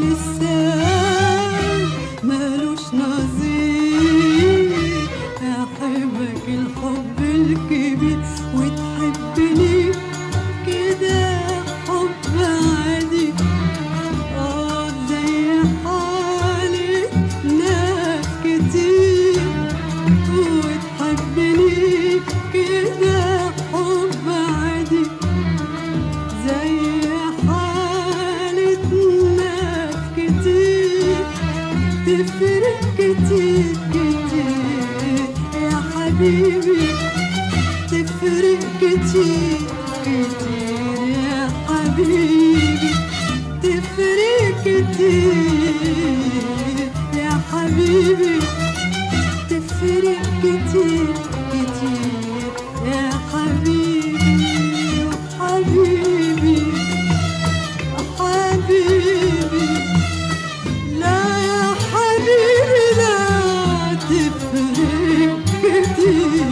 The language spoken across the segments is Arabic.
ابتسام مالوش نظير، أحبك الحب الكبير وتحبني كده حب عادي، زي حالة ناس كتير، وتحبني كده حب عادي، زي حالة ناس كتير، تفرق كتير كتير يا حبيبي، تفرق كتير كتير يا حبيبي، تفرق كتير يا حبيبي، تفرق كتير كتير يا حبيبي، حبيبي حبيبي، لا يا حبيبي لا تفرق كتير.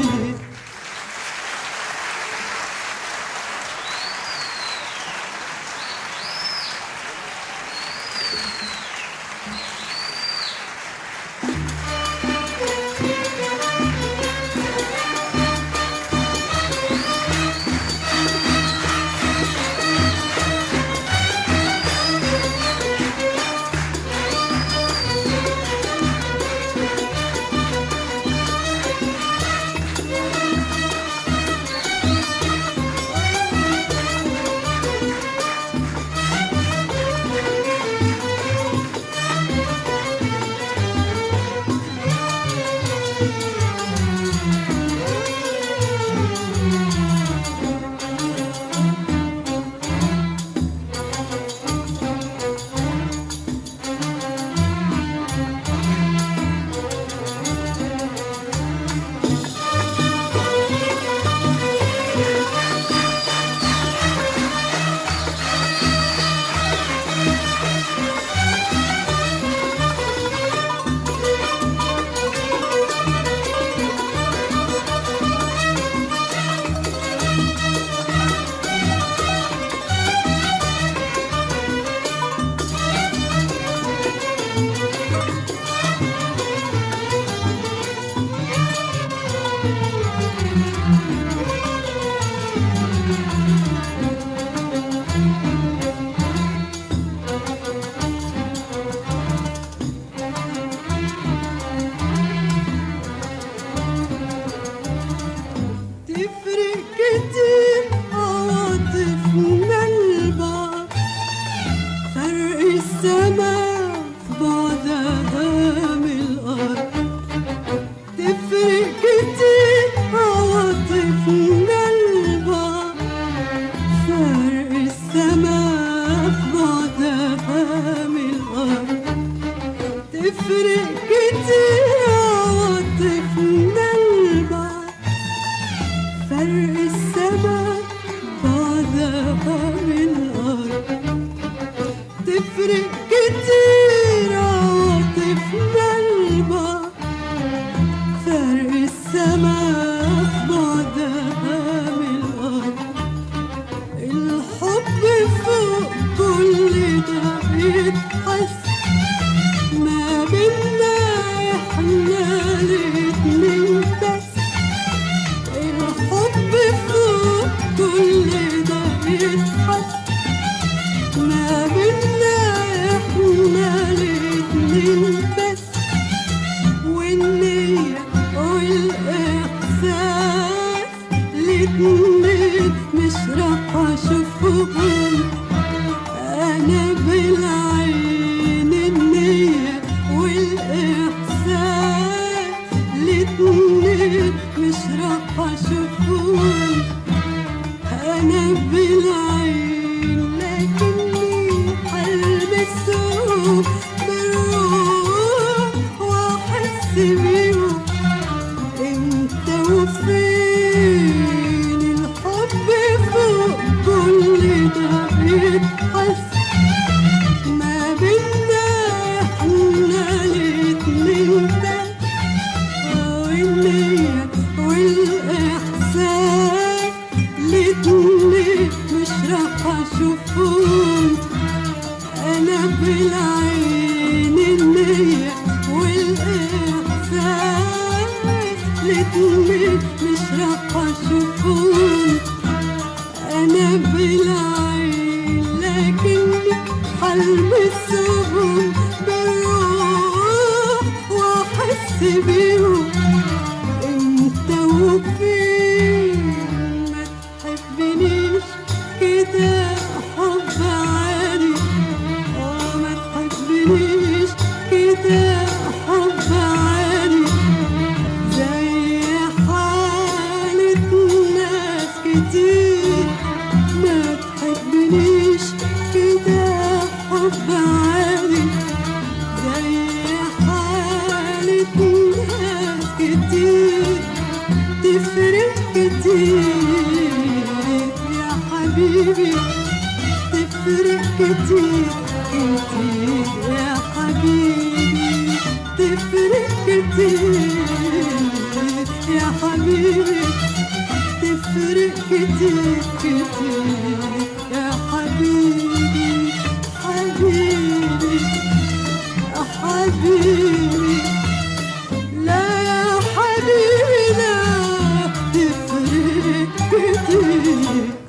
تفرق كتير عواطفنا لبعض، فرق السما في بعدها من الأرض، تفرق كتير عواطفنا لبعض، فرق السما في بعدها من الأرض، تفرق كتير عواطفنا لبعض، فرق السما بعدها من الأرض، تفرق كتير عواطفنا لبعض، فرق السما بعدها من الأرض، الحب فوق كل ده بيتحس، ما بينا احنا الاتنين بس، الحب فوق كل ده بيتحس، ما بينا احنا الاتنين بس، والنية والإحساس الاتنين مش راح أشوفهم أنا بالعين تحبنيش كده حب عادي زي حالة ناس كتير. ما تحبنيش كده حب عادي زي حالة ناس كتير. تفرق كتير يا حبيبي، تفرق كتير كتير يا حبيبي، تفرق كتير يا حبيبي، تفرق كتير كتير يا حبيبي. حبيبي حبيبي لا يا حبيبي لا، تفرق كتير.